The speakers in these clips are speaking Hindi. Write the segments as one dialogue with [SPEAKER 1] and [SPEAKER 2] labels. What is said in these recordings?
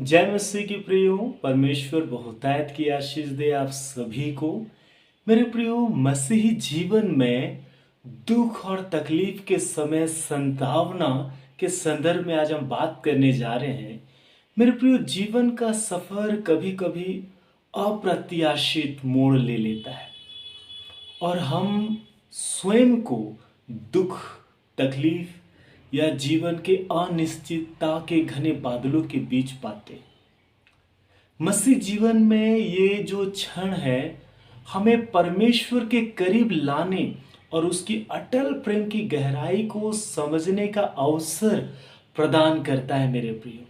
[SPEAKER 1] जय मसीह की प्रियो। परमेश्वर बहुतायत की आशीष दे आप सभी को। मेरे प्रियो, मसीही जीवन में दुख और तकलीफ के समय संतावना के संदर्भ में आज हम बात करने जा रहे हैं। मेरे प्रियो, जीवन का सफर कभी कभी अप्रत्याशित मोड़ ले लेता है और हम स्वयं को दुख, तकलीफ या जीवन के अनिश्चितता के घने बादलों के बीच पाते हैं। मसीह जीवन में ये जो क्षण है, हमें परमेश्वर के करीब लाने और उसकी अटल प्रेम की गहराई को समझने का अवसर प्रदान करता है। मेरे प्रियो,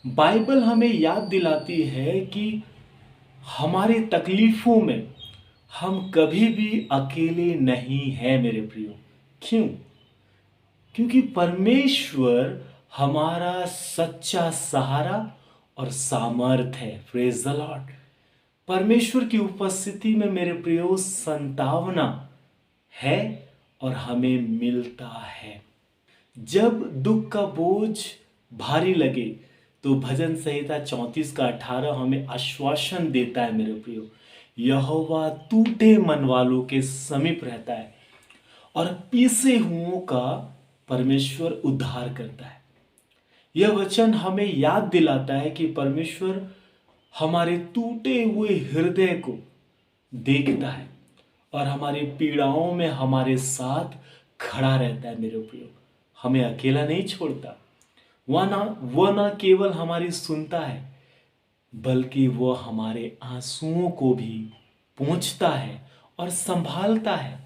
[SPEAKER 1] बाइबल हमें याद दिलाती है कि हमारे तकलीफों में हम कभी भी अकेले नहीं हैं। मेरे प्रियो, क्यों? क्योंकि परमेश्वर हमारा सच्चा सहारा और सामर्थ है। Praise the Lord. परमेश्वर की उपस्थिति में मेरे प्रियो संतावना है और हमें मिलता है। जब दुख का बोझ भारी लगे तो भजन संहिता 34 का 18 हमें आश्वासन देता है। मेरे प्रियो, यहोवा टूटे मन वालों के समीप रहता है और पीसे हुओं का परमेश्वर उद्धार करता है। यह वचन हमें याद दिलाता है कि परमेश्वर हमारे टूटे हुए हृदय को देखता है और हमारी पीड़ाओं में हमारे साथ खड़ा रहता है। मेरे प्रियो, हमें अकेला नहीं छोड़ता। वह ना केवल हमारी सुनता है, बल्कि वह हमारे आंसुओं को भी पोंछता है और संभालता है।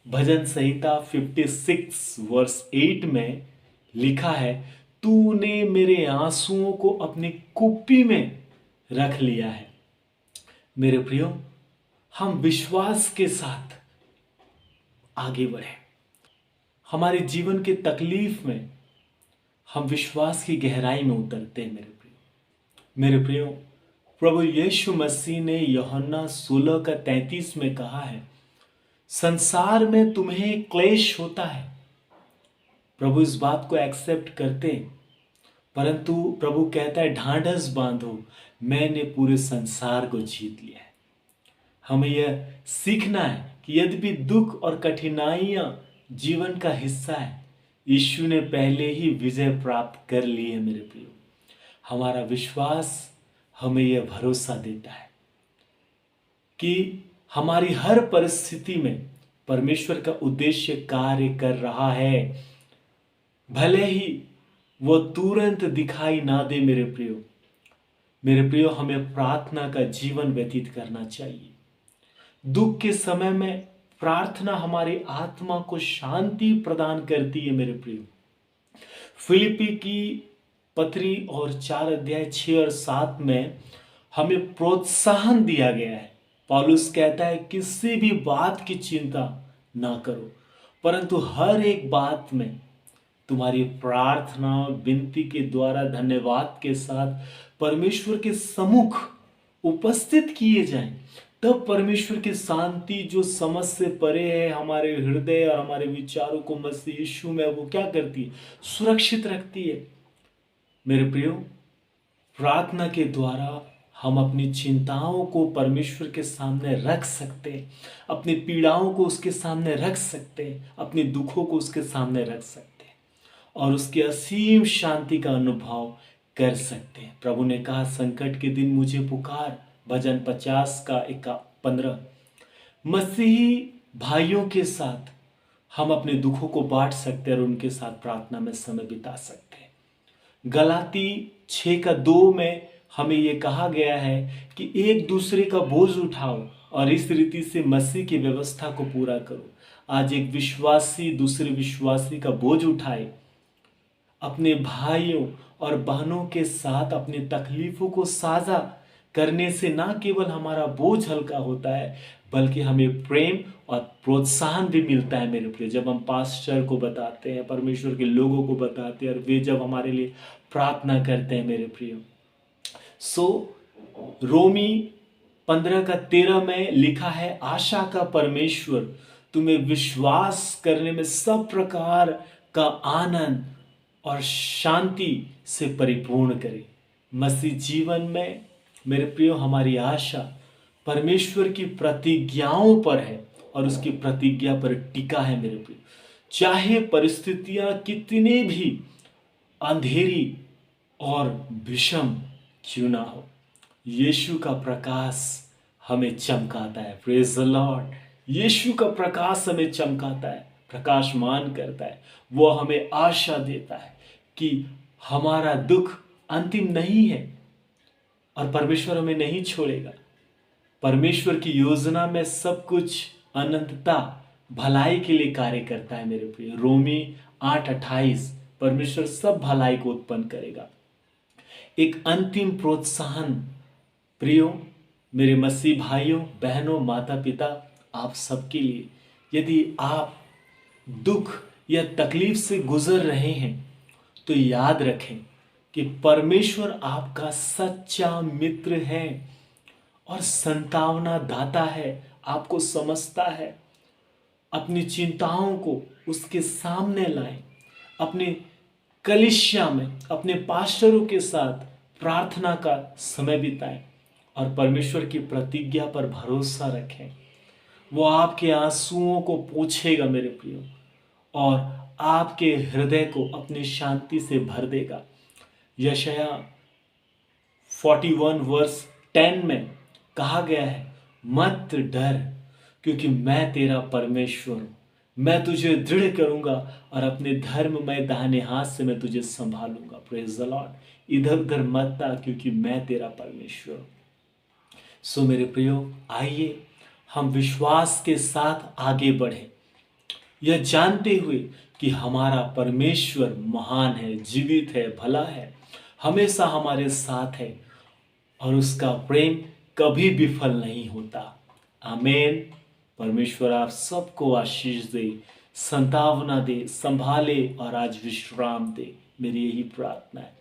[SPEAKER 1] भजन संहिता 56 वर्स 8 में लिखा है, तूने मेरे आंसुओं को अपनी कुप्पी में रख लिया है। मेरे प्रियो, हम विश्वास के साथ आगे बढ़े। हमारे जीवन के तकलीफ में हम विश्वास की गहराई में उतरते हैं। मेरे प्रियो, प्रभु यीशु मसीह ने यूहन्ना 16 का 33 में कहा है, संसार में तुम्हें क्लेश होता है। प्रभु इस बात को एक्सेप्ट करते हैं, परंतु प्रभु कहता है ढांढस बांधो, मैंने पूरे संसार को जीत लिया है। हमें यह सीखना है कि यद्यपि दुख और कठिनाइयां जीवन का हिस्सा है, यीशु ने पहले ही विजय प्राप्त कर ली है। मेरे प्रियो, हमारा विश्वास हमें यह भरोसा देता है कि हमारी हर परिस्थिति में परमेश्वर का उद्देश्य कार्य कर रहा है, भले ही वो तुरंत दिखाई ना दे। मेरे प्रियो, हमें प्रार्थना का जीवन व्यतीत करना चाहिए। दुख के समय में प्रार्थना हमारी आत्मा को शांति प्रदान करती है। मेरे प्रियो, फिलिपी की पत्री और 4 अध्याय 6 और 7 में हमें प्रोत्साहन दिया गया है। पौलुस कहता है, किसी भी बात की चिंता ना करो, परंतु हर एक बात में तुम्हारी प्रार्थना विनती के द्वारा धन्यवाद के साथ परमेश्वर के सम्मुख उपस्थित किए जाएं। तब परमेश्वर की शांति जो समझ से परे है, हमारे हृदय और हमारे विचारों को मसीह यीशु में वो क्या करती है? सुरक्षित रखती है। मेरे प्रियो, प्रार्थना के द्वारा हम अपनी चिंताओं को परमेश्वर के सामने रख सकते हैं, अपनी पीड़ाओं को उसके सामने रख सकते हैं, अपने दुखों को उसके सामने रख सकते हैं और उसकी असीम शांति का अनुभव कर सकते हैं। प्रभु ने कहा, संकट के दिन मुझे पुकार। भजन 50 का 15। मसीही भाइयों के साथ हम अपने दुखों को बांट सकते हैं और उनके साथ प्रार्थना में समय बिता सकते हैं। गलाती 6 का 2 में हमें यह कहा गया है कि एक दूसरे का बोझ उठाओ और इस रीति से मसीह की व्यवस्था को पूरा करो। आज एक विश्वासी दूसरे विश्वासी का बोझ उठाए, अपने भाइयों और बहनों के साथ अपनी तकलीफों को साझा करने से ना केवल हमारा बोझ हल्का होता है, बल्कि हमें प्रेम और प्रोत्साहन भी मिलता है। मेरे प्रिय, जब हम पास्टर को बताते हैं, परमेश्वर के लोगों को बताते हैं और वे जब हमारे लिए प्रार्थना करते हैं, मेरे प्रिय, रोमी 15 का 13 में लिखा है, आशा का परमेश्वर तुम्हें विश्वास करने में सब प्रकार का आनंद और शांति से परिपूर्ण करे। मसीह जीवन में मेरे प्रियो हमारी आशा परमेश्वर की प्रतिज्ञाओं पर है और उसकी प्रतिज्ञा पर टिका है मेरे प्रियो। चाहे परिस्थितियां कितनी भी अंधेरी और विषम क्यों ना हो, यीशु का प्रकाश हमें चमकाता है। Praise the Lord. यीशु का प्रकाश हमें चमकाता है, प्रकाशमान करता है। वो हमें आशा देता है कि हमारा दुख अंतिम नहीं है और परमेश्वर हमें नहीं छोड़ेगा। परमेश्वर की योजना में सब कुछ अनंतता भलाई के लिए कार्य करता है मेरे प्रिय। रोमी 8:28 परमेश्वर सब भलाई को उत्पन्न करेगा। एक अंतिम प्रोत्साहन प्रियो मेरे मसीह भाइयों बहनों माता पिता आप सबके लिए, यदि आप दुख या तकलीफ से गुजर रहे हैं तो याद रखें कि परमेश्वर आपका सच्चा मित्र है और संतावना दाता है, आपको समझता है। अपनी चिंताओं को उसके सामने लाएं, अपने कलीसिया में अपने पास्टरों के साथ प्रार्थना का समय बिताएं और परमेश्वर की प्रतिज्ञा पर भरोसा रखें। वो आपके आंसुओं को पोंछेगा मेरे प्रियो और आपके हृदय को अपनी शांति से भर देगा। यशाया 41 वर्स 10 में कहा गया है, मत डर क्योंकि मैं तेरा परमेश्वर हूं, मैं तुझे दृढ़ करूंगा और अपने धर्ममय दाहिने हाथ से मैं तुझे संभालूंगा। Praise the Lord. इधर उधर मत आ क्योंकि मैं तेरा परमेश्वर हूं। सो मेरे प्रियो, आइए हम विश्वास के साथ आगे बढ़े, यह जानते हुए कि हमारा परमेश्वर महान है, जीवित है, भला है, हमेशा हमारे साथ है और उसका प्रेम कभी विफल नहीं होता। आमीन। परमेश्वर आप सबको आशीष दे, संतावना दे, संभाले और आज विश्राम दे। मेरी यही प्रार्थना है।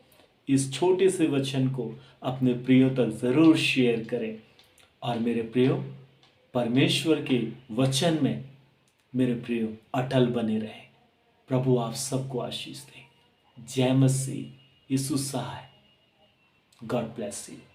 [SPEAKER 1] इस छोटे से वचन को अपने प्रियो तक जरूर शेयर करें और मेरे प्रियो परमेश्वर के वचन में मेरे प्रियो अटल बने रहे। प्रभु आप सबको आशीष दे। जय मसीह। यीशु सहाय। God bless you.